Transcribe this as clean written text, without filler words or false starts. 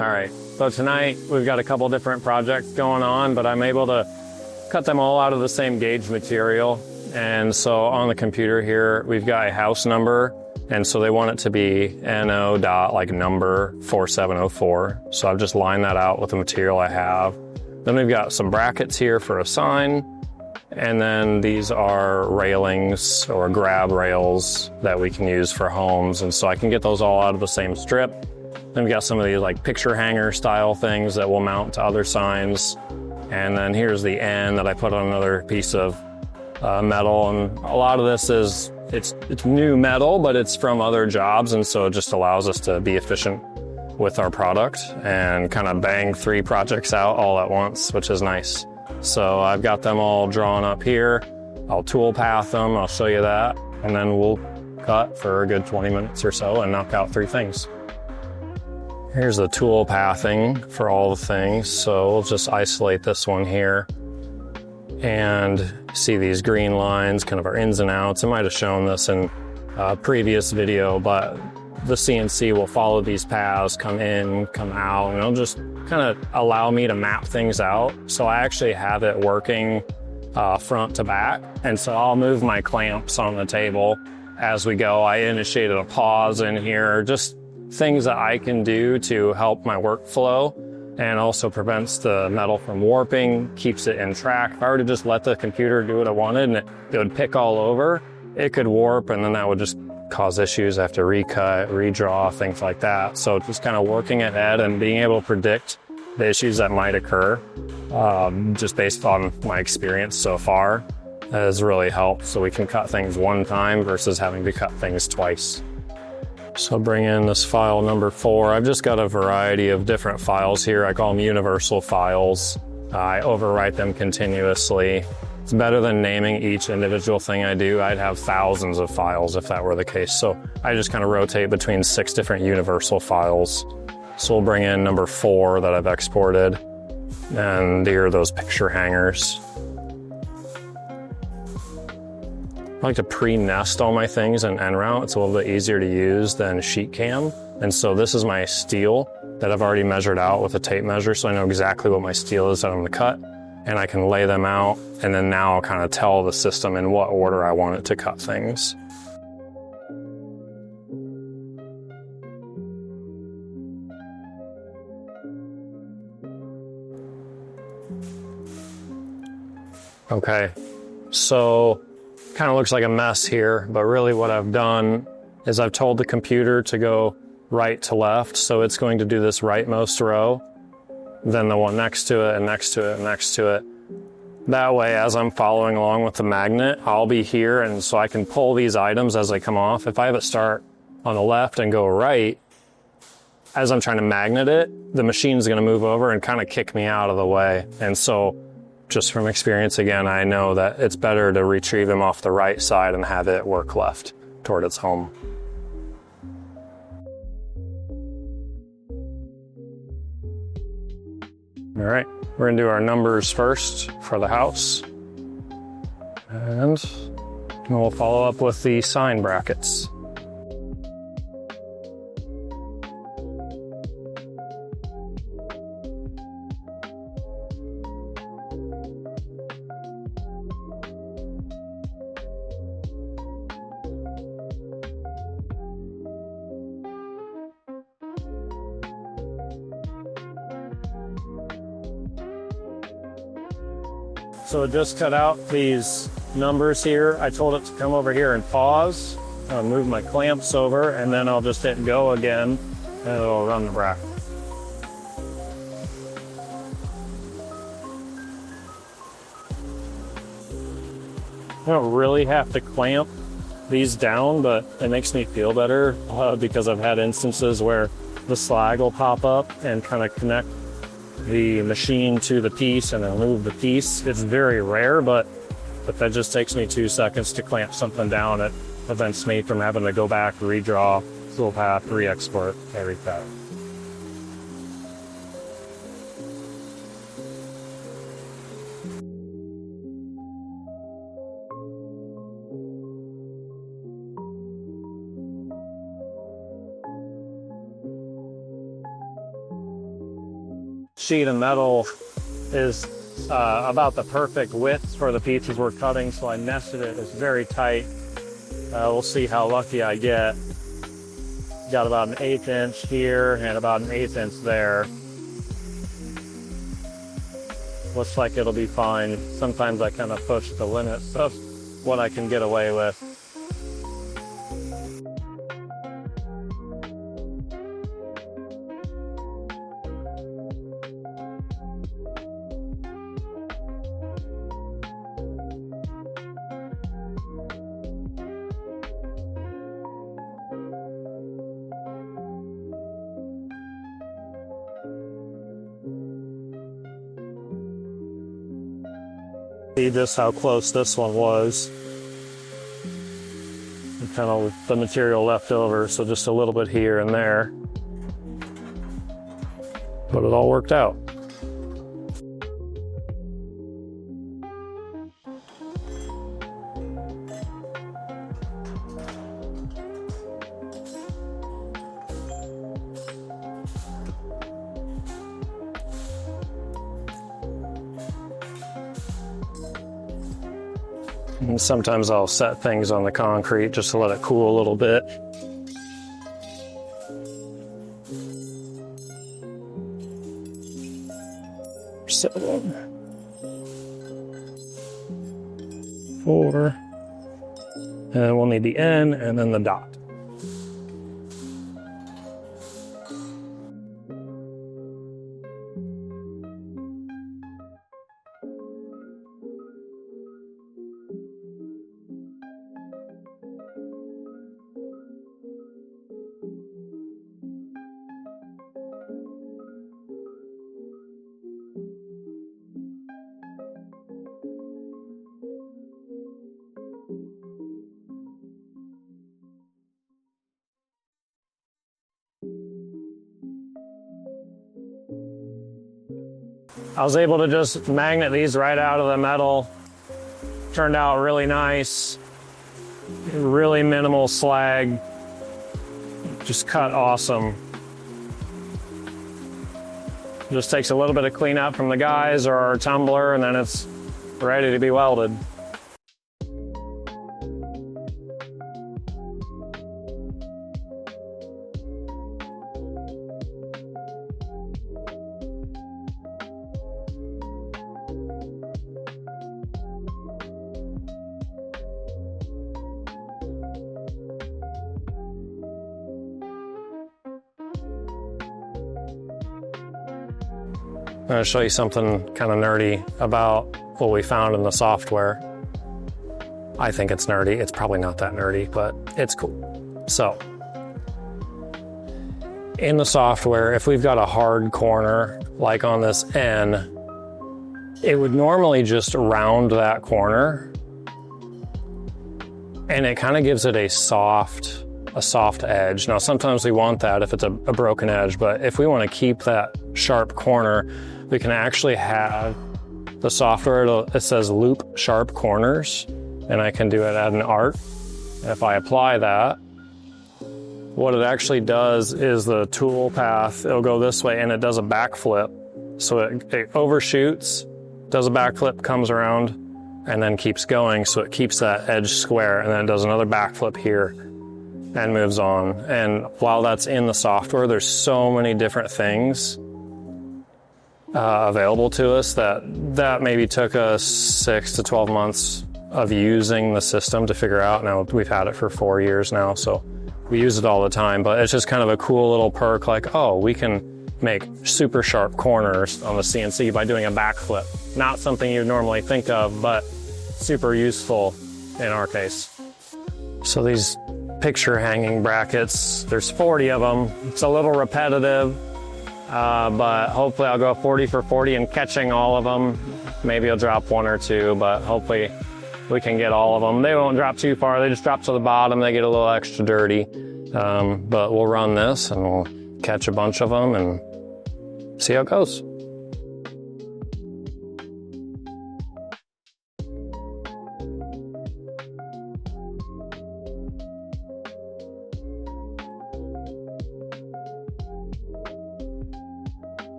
All right, so tonight we've got a couple different projects going on, but I'm able to cut them all out of the same gauge material. And so on the computer here, we've got a house number, and so they want it to be NO dot like number 4704. So I've just lined that out with the material I have. Then we've got some brackets here for a sign, and then these are railings or grab rails that we can use for homes. And so I can get those all out of the same strip. Then we've got some of these like picture hanger style things that will mount to other signs. And then here's the end that I put on another piece of metal. And a lot of this is, it's new metal, but it's from other jobs. And so it just allows us to be efficient with our product and kind of bang 3 projects out all at once, which is nice. So I've got them all drawn up here. I'll tool path them, I'll show you that. And then we'll cut for a good 20 minutes or so and knock out 3 things. Here's the tool pathing for all the things. So we'll just isolate this one here. And see these green lines, kind of our ins and outs. I might have shown this in a previous video, but the CNC will follow these paths, come in, come out, and it'll just kind of allow me to map things out. So I actually have it working front to back. And so I'll move my clamps on the table as we go. I initiated a pause in here, just things that I can do to help my workflow, and also prevents the metal from warping, keeps it in track. If I were to just let the computer do what I wanted and it would pick all over, it could warp, and then that would just cause issues. I have to recut, redraw, things like that. So just kind of working ahead and being able to predict the issues that might occur, just based on my experience so far, has really helped. So we can cut things one time versus having to cut things twice. So bring in this file number 4. I've just got a variety of different files here. I call them universal files. I overwrite them continuously. It's better than naming each individual thing I do. I'd have thousands of files if that were the case. So I just kind of rotate between 6 different universal files. So we'll bring in number 4 that I've exported. And here are those picture hangers. I like to pre-nest all my things in NRoute. It's a little bit easier to use than SheetCam. And so this is my steel that I've already measured out with a tape measure, so I know exactly what my steel is that I'm gonna cut, and I can lay them out, and then now I'll kind of tell the system in what order I want it to cut things. Okay, so kind of looks like a mess here, but really what I've done is I've told the computer to go right to left, so it's going to do this rightmost row, then the one next to it, and next to it, and next to it. That way, as I'm following along with the magnet, I'll be here, and so I can pull these items as they come off. If I have it start on the left and go right, as I'm trying to magnet it, the machine's going to move over and kind of kick me out of the way. And so just from experience, again, I know that it's better to retrieve them off the right side and have it work left toward its home. All right, we're gonna do our numbers first for the house. And we'll follow up with the sign brackets. So it just cut out these numbers here. I told it to come over here and pause. I'll move my clamps over, and then I'll just hit go again, and it'll run the bracket. I don't really have to clamp these down, but it makes me feel better because I've had instances where the slag will pop up and kind of connect the machine to the piece and then move the piece. It's very rare, but that just takes me 2 seconds to clamp something down. It prevents me from having to go back, redraw, Toolpath, re-export, everything. sheet of metal is about the perfect width for the pieces we're cutting, so I nested it. It's very tight. We'll see how lucky I get. Got about an 1/8 inch here and about an 1/8 inch there. Looks like it'll be fine. Sometimes I kind of push the limits of what I can get away with. See just how close this one was. And kind of the material left over, so just a little bit here and there. But it all worked out. And sometimes I'll set things on the concrete just to let it cool a little bit. So, 4, and then we'll need the N and then the dot. I was able to just magnet these right out of the metal. Turned out really nice. Really minimal slag. Just cut awesome. Just takes a little bit of cleanup from the guys or our tumbler, and then it's ready to be welded. I'm going to show you something kind of nerdy about what we found in the software. I think it's nerdy. It's probably not that nerdy, but it's cool. So, in the software, if we've got a hard corner, like on this N, it would normally just round that corner, and it kind of gives it a soft edge. Now, sometimes we want that if it's a broken edge, but if we want to keep that sharp corner, we can actually have the software, it says loop sharp corners, and I can do it at an art. If I apply that, what it actually does is the tool path, it'll go this way and it does a backflip. So it overshoots, does a backflip, comes around, and then keeps going. So it keeps that edge square, and then it does another backflip here and moves on. And while that's in the software, there's so many different things available to us that maybe took us 6 to 12 months of using the system to figure out. Now we've had it for 4 years now, so we use it all the time, but it's just kind of a cool little perk, like, oh, we can make super sharp corners on the CNC by doing a backflip. Not something you'd normally think of, but super useful in our case. So these picture hanging brackets, there's 40 of them. It's a little repetitive. But hopefully I'll go 40 for 40 and catching all of them. Maybe I'll drop 1 or 2, but hopefully we can get all of them. They won't drop too far. They just drop to the bottom. They get a little extra dirty. But we'll run this and we'll catch a bunch of them and see how it goes.